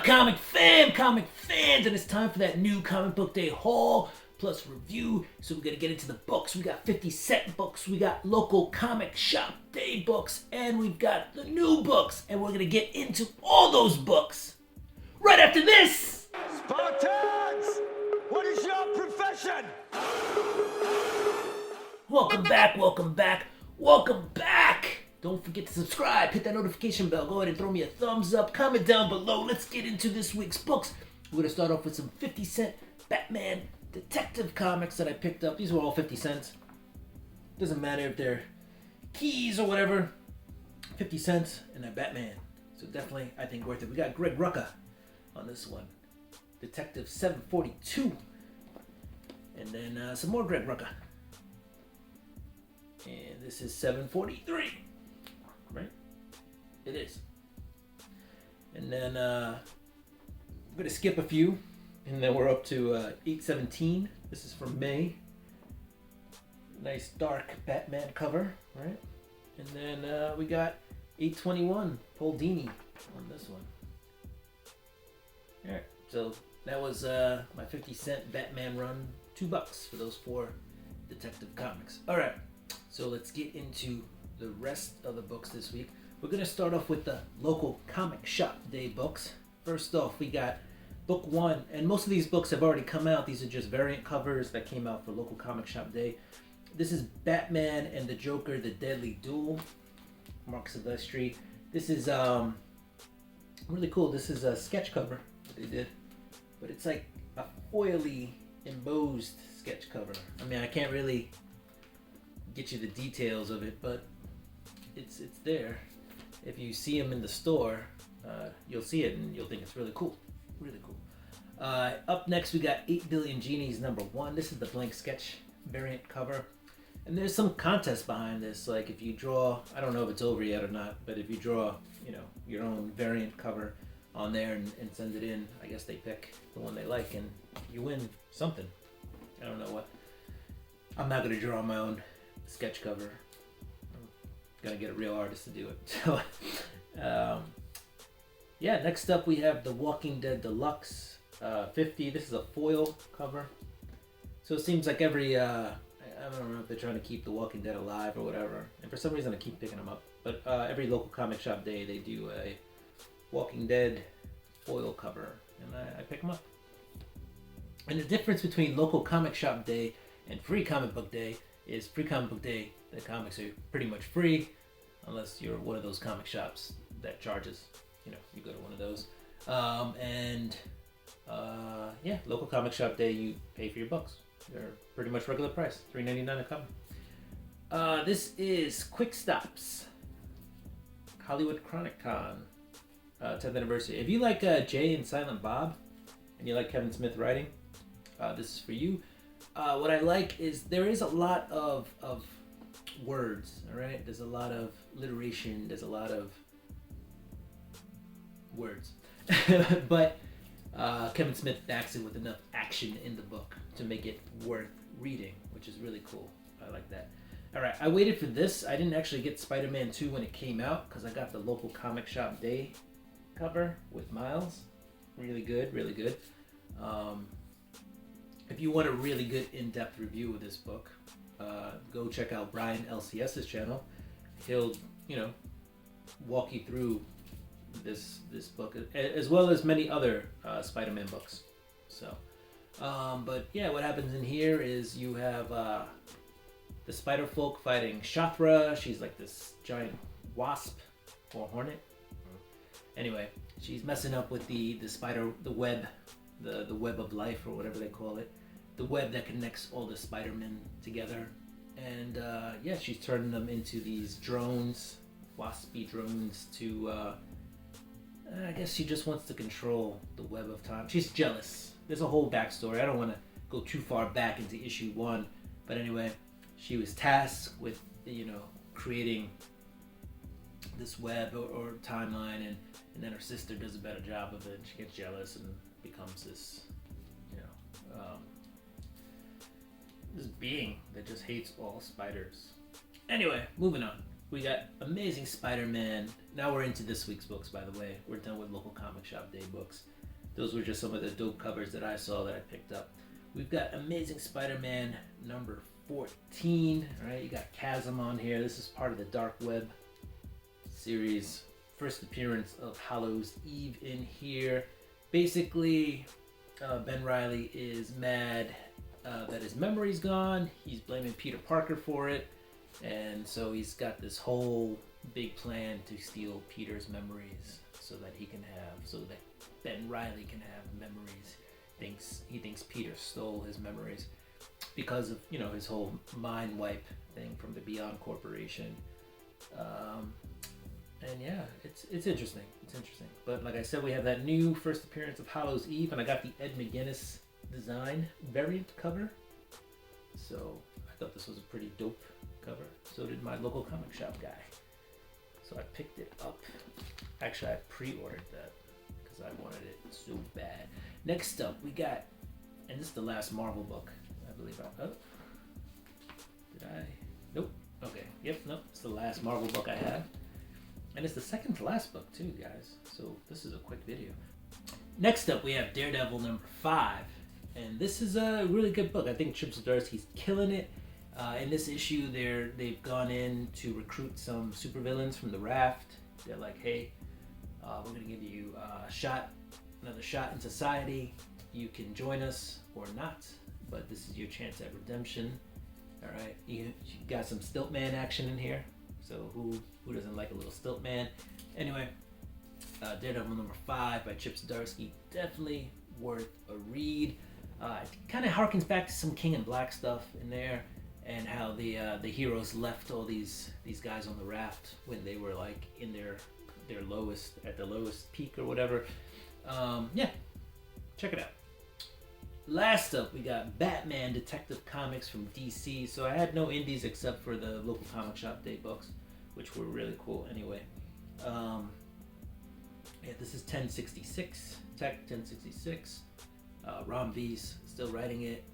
comic fans, and it's time for that new comic book day haul plus review. So we're gonna get into the books. We got 50-cent books, we got local comic shop day books, and we've got the new books, and we're gonna get into all those books right after this. Spartans! What is your profession? Welcome back, welcome back, welcome back! Don't forget to subscribe, hit that notification bell, go ahead and throw me a thumbs up, comment down below. Let's get into this week's books. We're gonna start off with some 50-cent Batman detective comics that I picked up. These were all 50 cents. Doesn't matter if they're keys or whatever. 50 cents and a Batman. So definitely, I think, worth it. We got Greg Rucka on this one. Detective 742. And then some more Greg Rucka. And this is 743. Right? It is. And then I'm going to skip a few. And then we're up to 817. This is from May. Nice dark Batman cover, right? And then we got 821, Paul Dini on this one. Alright, so that was my 50-cent Batman run. $2 for those 4 detective comics. Alright, so let's get into the rest of the books this week. We're going to start off with the local comic shop day books. First off, we got Book 1, and most of these books have already come out. These are just variant covers that came out for local comic shop day. This is Batman and the Joker, The Deadly Duel, Mark Silvestri. This is really cool. This is a sketch cover that they did, but it's like a foily embossed sketch cover. I mean, I can't really get you the details of it, but it's there. If you see them in the store, you'll see it and you'll think it's really cool. Really cool. Up next, we got 8 Billion Genies #1. This is the blank sketch variant cover. And there's some contest behind this. Like if you draw, I don't know if it's over yet or not, but if you draw, your own variant cover on there and send it in, I guess they pick the one they like and you win something. I don't know what. I'm not going to draw my own sketch cover. I'm going to get a real artist to do it. So, yeah, next up we have The Walking Dead Deluxe 50. This is a foil cover. So it seems like every, I don't know if they're trying to keep The Walking Dead alive or whatever. And for some reason I keep picking them up. But every local comic shop day they do a Walking Dead foil cover. And I pick them up. And the difference between local comic shop day and free comic book day is free comic book day, the comics are pretty much free. Unless you're one of those comic shops that charges. You go to one of those. Yeah, local comic shop day, you pay for your books. They're pretty much regular price, $3.99 a cover. This is Quick Stops, Hollywood Chronic Con, 10th anniversary. If you like Jay and Silent Bob, and you like Kevin Smith writing, this is for you. What I like is there is a lot of words, all right? There's a lot of alliteration, there's a lot of words. But Kevin Smith backs it with enough action in the book to make it worth reading, which is really cool. I like that. Alright, I waited for this. I didn't actually get Spider-Man 2 when it came out because I got the local comic shop day cover with Miles. Really good, really good. If you want a really good in-depth review of this book, go check out Brian LCS's channel. He'll, walk you through this book as well as many other Spider-Man books. So but yeah, what happens in here is you have the Spider Folk fighting Shathra. She's like this giant wasp or hornet. Anyway, she's messing up with the web, the web of life or whatever they call it, the web that connects all the Spider-Men together. And yeah, she's turning them into these drones, waspy drones to I guess she just wants to control the web of time. She's jealous. There's a whole backstory. I don't want to go too far back into issue 1. But anyway, she was tasked with, creating this web or timeline. And then her sister does a better job of it. She gets jealous and becomes this, this being that just hates all spiders. Anyway, moving on. We got Amazing Spider-Man. Now we're into this week's books, by the way. We're done with local comic shop day books. those were just some of the dope covers that I saw that I picked up. We've got Amazing Spider-Man number 14. All right, you got Chasm on here. This is part of the Dark Web series. First appearance of Hallows' Eve in here. Basically, Ben Reilly is mad that his memory's gone. He's blaming Peter Parker for it. And so he's got this whole big plan to steal Peter's memories so that Ben Reilly can have memories. He thinks Peter stole his memories because of, you know, his whole mind wipe thing from the Beyond Corporation. And yeah, it's interesting. It's interesting. But like I said, we have that new first appearance of Hallows' Eve, and I got the Ed McGuinness design variant cover. So I thought this was a pretty dope cover. So did my local comic shop guy. So I picked it up. Actually, I pre-ordered that because I wanted it so bad. Next up, we got, and this is the last Marvel book, I believe. Did I? Nope. Okay. Yep. Nope. It's the last Marvel book I have. And it's the second to last book too, guys. So this is a quick video. Next up, we have Daredevil number 5. And this is a really good book. I think Chip Zdarsky's killing it. In this issue, they've gone in to recruit some supervillains from the Raft. They're like, hey, we're going to give you another shot in society. You can join us or not, but this is your chance at redemption. All right, you got some Stiltman action in here. So who doesn't like a little Stiltman? Anyway, Daredevil number 5 by Chip Zdarsky, definitely worth a read. It kind of harkens back to some King in Black stuff in there, and how the heroes left all these guys on the raft when they were like in their lowest peak or whatever. Yeah, check it out. Last up, we got Batman Detective Comics from DC. So I had no indies except for the local comic shop day books, which were really cool anyway. Yeah, this is 1066, Tech 1066. Ron V's still writing it,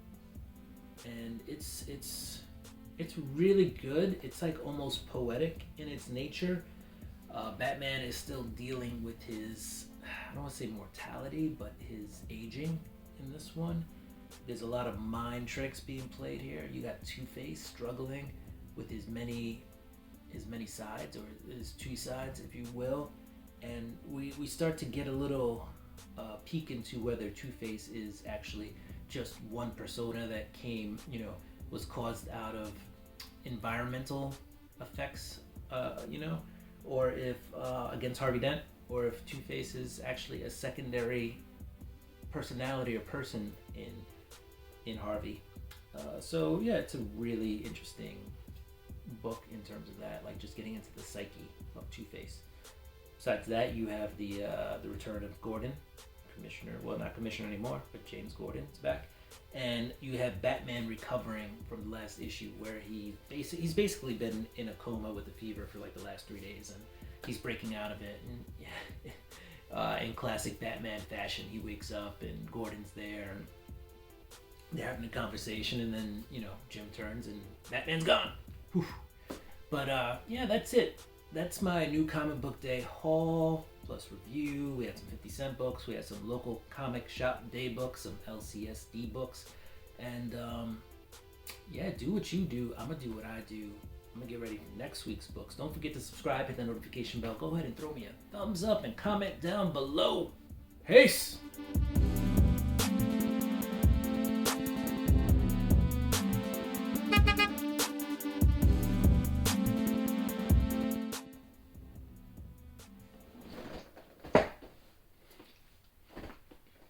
and it's really good. It's like almost poetic in its nature. Batman is still dealing with his, I don't want to say mortality, but his aging in this one. There's a lot of mind tricks being played here. You got Two-Face struggling with his many sides, or his two sides, if you will. And we start to get a little peek into whether Two-Face is actually just one persona that was caused out of environmental effects, or if against Harvey Dent, or if Two-Face is actually a secondary personality or person in Harvey. So yeah, it's a really interesting book in terms of that, like just getting into the psyche of Two-Face. Besides that, you have the return of Gordon, Commissioner. Well, not Commissioner anymore, but James Gordon is back. And you have Batman recovering from the last issue, where he's basically been in a coma with a fever for like the last 3 days, and he's breaking out of it. And yeah, in classic Batman fashion, he wakes up and Gordon's there, and they're having a conversation, and then Jim turns and Batman's gone. Whew. But yeah, that's it. That's my new comic book day haul plus review. We had some 50-cent books. We had some local comic shop day books, some LCSD books. And yeah, do what you do. I'm going to do what I do. I'm going to get ready for next week's books. Don't forget to subscribe, hit the notification bell. Go ahead and throw me a thumbs up and comment down below. Peace!